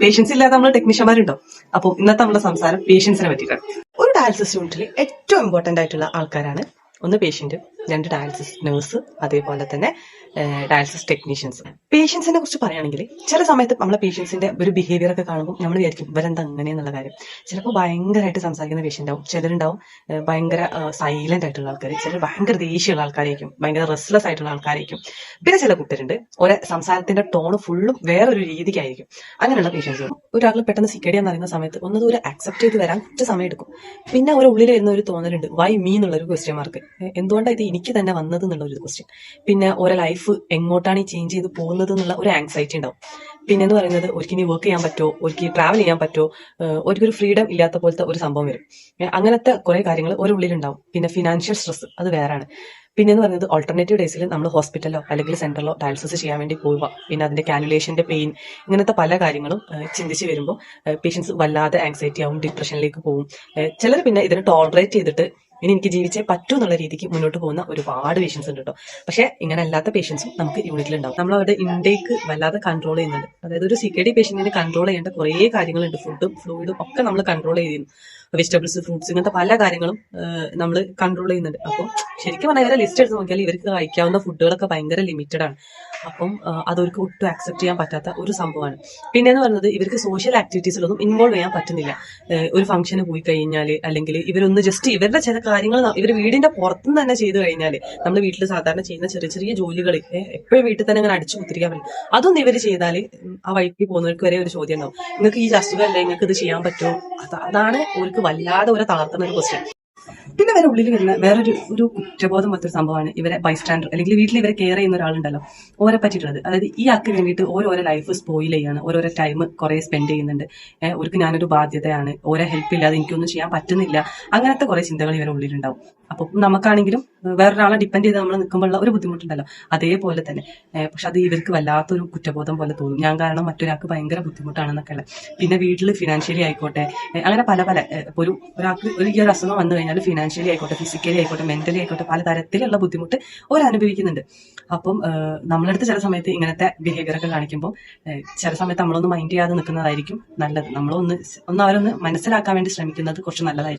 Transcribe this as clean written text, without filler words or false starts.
Patients ഇല്ലാതെ നമ്മൾ ടെക്നീഷ്യന്മാരുണ്ടോ? അപ്പോൾ ഇന്നത്തെ നമ്മുടെ സംസാരം പേഷ്യൻസിനെ പറ്റിയിട്ടാണ്. ഒരു ഡയാലിസിസ് യൂണിറ്റിൽ ഏറ്റവും ഇമ്പോർട്ടന്റ് ആയിട്ടുള്ള ആൾക്കാരാണ് ഒന്ന് പേഷ്യന്റ്, രണ്ട് ഡയാലിസിസ് നഴ്സ്, അതേപോലെ തന്നെ ഡയാലിസിസ് ടെക്നീഷ്യൻസ്. പേഷ്യൻസിനെ കുറിച്ച് പറയുകയാണെങ്കിൽ ചില സമയത്ത് നമ്മളെ പേഷ്യൻസിന്റെ ഒരു ബിഹേവിയർ ഒക്കെ കാണുമ്പോൾ നമ്മൾ വിചാരിക്കും ഇവരെന്താ അങ്ങനെയെന്നുള്ള കാര്യം. ചിലപ്പോൾ ഭയങ്കരമായിട്ട് സംസാരിക്കുന്ന പേഷ്യന്റ് ആവും, ചിലരുണ്ടാവും ഭയങ്കര സൈലന്റ് ആയിട്ടുള്ള ആൾക്കാർ, ചിലർ ഭയങ്കര ദേഷ്യമുള്ള ആൾക്കാരായിരിക്കും, ഭയങ്കര റെസ്റ്റ്ലെസ് ആയിട്ടുള്ള ആൾക്കാരായിരിക്കും. പിന്നെ ചില കൂട്ടരുണ്ട് ഒരേ സംസാരത്തിന്റെ ടോണ് ഫുള്ളും വേറൊരു രീതിക്കായിരിക്കും. അങ്ങനെയുള്ള പേഷ്യൻസ് ഒരാൾ പെട്ടെന്ന് സിക്കടി എന്ന് പറയുന്ന സമയത്ത് ഒന്നത് ഒരു അക്സെപ്റ്റ് ചെയ്ത് വരാൻ കുറച്ച് സമയം എടുക്കും. പിന്നെ ഒരു ഉള്ളിൽ വരുന്ന ഒരു തോന്നലുണ്ട്, വൈ മീ എന്നുള്ളൊരു ക്വസ്റ്റ്യൻ മാർക്ക്, എന്തുകൊണ്ടാണ് ഇത് എനിക്ക് തന്നെ വന്നത് എന്നുള്ള ഒരു ക്വസ്റ്റ്യൻ. പിന്നെ ഓരോ ലൈഫ് എങ്ങോട്ടാണ് ഈ ചേഞ്ച് ചെയ്ത് പോകുന്നത് എന്നുള്ള ഒരു ആങ്സൈറ്റി ഉണ്ടാവും. പിന്നെ എന്ന് പറയുന്നത് ഒരിക്കലും വർക്ക് ചെയ്യാൻ പറ്റുമോ, ഒരിക്കലും ട്രാവൽ ചെയ്യാൻ പറ്റുമോ, ഒരിക്കലും ഫ്രീഡം ഇല്ലാത്ത പോലത്തെ ഒരു സംഭവം വരും. അങ്ങനത്തെ കുറെ കാര്യങ്ങൾ ഒരു ഉള്ളിലുണ്ടാവും. പിന്നെ ഫിനാൻഷ്യൽ സ്ട്രെസ് അത് വേറെയാണ്. പിന്നെ എന്ന് പറയുന്നത് ഓൾട്ടർനേറ്റീവ് ഡേയ്സിൽ നമ്മൾ ഹോസ്പിറ്റലിലോ അല്ലെങ്കിൽ സെന്ററിലോ ഡയാലിസിസ് ചെയ്യാൻ വേണ്ടി പോവുക, പിന്നെ അതിന്റെ കാനുലേഷന്റെ പെയിൻ, ഇങ്ങനത്തെ പല കാര്യങ്ങളും ചിന്തിച്ച് വരുമ്പോൾ പേഷ്യൻസ് വല്ലാതെ ആങ്സൈറ്റി ആവും, ഡിപ്രഷനിലേക്ക് പോകും. ചിലർ പിന്നെ ഇതിനെ ടോളറേറ്റ് ചെയ്തിട്ട് ഇനി എനിക്ക് ജീവിച്ചേ പറ്റൂ എന്നുള്ള രീതിക്ക് മുന്നോട്ട് പോകുന്ന ഒരുപാട് പേഷ്യൻസ് ഉണ്ട് കേട്ടോ. പക്ഷെ ഇങ്ങനെ അല്ലാത്ത പേഷ്യൻസും നമുക്ക് യൂണിറ്റിലുണ്ടാവും. നമ്മൾ അവരുടെ ഇൻടേക്ക് വല്ലാതെ കൺട്രോൾ ചെയ്യുന്നുണ്ട്. അതായത് ഒരു CKD പേഷ്യന്റിന് കൺട്രോൾ ചെയ്യേണ്ട കുറേ കാര്യങ്ങളുണ്ട്. ഫുഡും ഫ്ലൂയിഡും ഒക്കെ നമ്മൾ കൺട്രോൾ ചെയ്യുന്നു. വെജിറ്റബിൾസ്, ഫ്രൂട്ട്സ്, ഇങ്ങനത്തെ പല കാര്യങ്ങളും നമ്മൾ കൺട്രോൾ ചെയ്യുന്നുണ്ട്. അപ്പം ശരിക്കും പറഞ്ഞാൽ ഇവരെ ലിസ്റ്റ് എടുത്ത് നോക്കിയാൽ ഇവർക്ക് കഴിക്കാവുന്ന ഫുഡുകളൊക്കെ ഭയങ്കര ലിമിറ്റഡ് ആണ്. അപ്പം അതവർക്ക് ഒട്ടും ആക്സെപ്റ്റ് ചെയ്യാൻ പറ്റാത്ത ഒരു സംഭവമാണ്. പിന്നെ എന്ന് പറയുന്നത് ഇവർക്ക് സോഷ്യൽ ആക്ടിവിറ്റീസിലൊന്നും ഇൻവോൾവ് ചെയ്യാൻ പറ്റുന്നില്ല. ഒരു ഫംഗ്ഷന് പോയി കഴിഞ്ഞാൽ അല്ലെങ്കിൽ ഇവരൊന്ന് ജസ്റ്റ് ഇവരുടെ ചില കാര്യങ്ങൾ ഇവർ വീടിന്റെ പുറത്തുനിന്ന് തന്നെ ചെയ്ത് കഴിഞ്ഞാൽ, നമ്മൾ വീട്ടിൽ സാധാരണ ചെയ്യുന്ന ചെറിയ ചെറിയ ജോലികൾ എപ്പോഴും വീട്ടിൽ തന്നെ അങ്ങനെ അടിച്ചു കുത്തിരിക്കാൻ പറ്റും. അതൊന്നും ഇവർ ചെയ്താൽ ആ വഴിക്ക് പോകുന്നവർക്ക് വരെ ഒരു ചോദ്യം ഉണ്ടാവും, നിങ്ങൾക്ക് ഈ അസുഖമല്ലേ, നിങ്ങൾക്ക് ഇത് ചെയ്യാൻ പറ്റുമോ? അതാണ് അവർക്ക് വല്ലാതെ ഒരു തളർത്തുന്ന ഒരു ക്വസ്റ്റ്യൻ. പിന്നെ ഇവരെ ഉള്ളിൽ വരുന്ന വേറൊരു കുറ്റബോധം പോലത്തെ ഒരു സംഭവമാണ് ഇവരെ ബൈസ്റ്റാൻഡർ അല്ലെങ്കിൽ വീട്ടിൽ ഇവരെ കെയർ ചെയ്യുന്ന ഒരാളുണ്ടല്ലോ, ഓരെ പറ്റിയിട്ടുള്ളത്. അതായത് ഈ ആൾക്ക് വേണ്ടിയിട്ട് ഓരോരോ ലൈഫ് സ്പോയിൽ ചെയ്യാണ്, ഓരോരോ ടൈം കുറെ സ്പെൻഡ് ചെയ്യുന്നുണ്ട്. അവർക്ക് ഞാനൊരു ബാധ്യതയാണ്, ഓരോ ഹെൽപ്പ് ഇല്ലാതെ എനിക്കൊന്നും ചെയ്യാൻ പറ്റുന്നില്ല, അങ്ങനത്തെ കുറെ ചിന്തകൾ ഇവരെ ഉള്ളിലുണ്ടാവും. അപ്പൊ നമുക്കാണെങ്കിലും വേറൊരാളെ ഡിപ്പെൻഡ് ചെയ്ത് നമ്മൾ നിൽക്കുമ്പോഴുള്ള ഒരു ബുദ്ധിമുട്ടുണ്ടല്ലോ, അതേപോലെ തന്നെ. പക്ഷെ അത് ഇവർക്ക് വല്ലാത്തൊരു കുറ്റബോധം പോലെ തോന്നും, ഞാൻ കാരണം മറ്റൊരാൾക്ക് ഭയങ്കര ബുദ്ധിമുട്ടാണെന്നൊക്കെ ഉള്ളത്. പിന്നെ വീട്ടിൽ ഫിനാൻഷ്യലി ആയിക്കോട്ടെ, അങ്ങനെ പല ഒരാൾക്ക് ഈ ഒരു അസുഖം വന്നു കഴിഞ്ഞാൽ ഫിനാൻഷ്യലി ആയിക്കോട്ടെ, ഫിസിക്കലി ആയിക്കോട്ടെ, മെന്റലി ആയിക്കോട്ടെ, പല തരത്തിലുള്ള ബുദ്ധിമുട്ട് അനുഭവിക്കുന്നുണ്ട്. അപ്പം നമ്മളടുത്ത് ചില സമയത്ത് ഇങ്ങനത്തെ ബിഹേവിയർ ഒക്കെ കാണിക്കുമ്പോൾ ചില സമയത്ത് നമ്മളൊന്ന് മൈൻഡ് ചെയ്യാതെ നിൽക്കുന്നതായിരിക്കും നല്ലത്. നമ്മളൊന്ന് അവരൊന്ന് മനസ്സിലാക്കാൻ വേണ്ടി ശ്രമിക്കുന്നത് കുറച്ച് നല്ലതായിരിക്കും.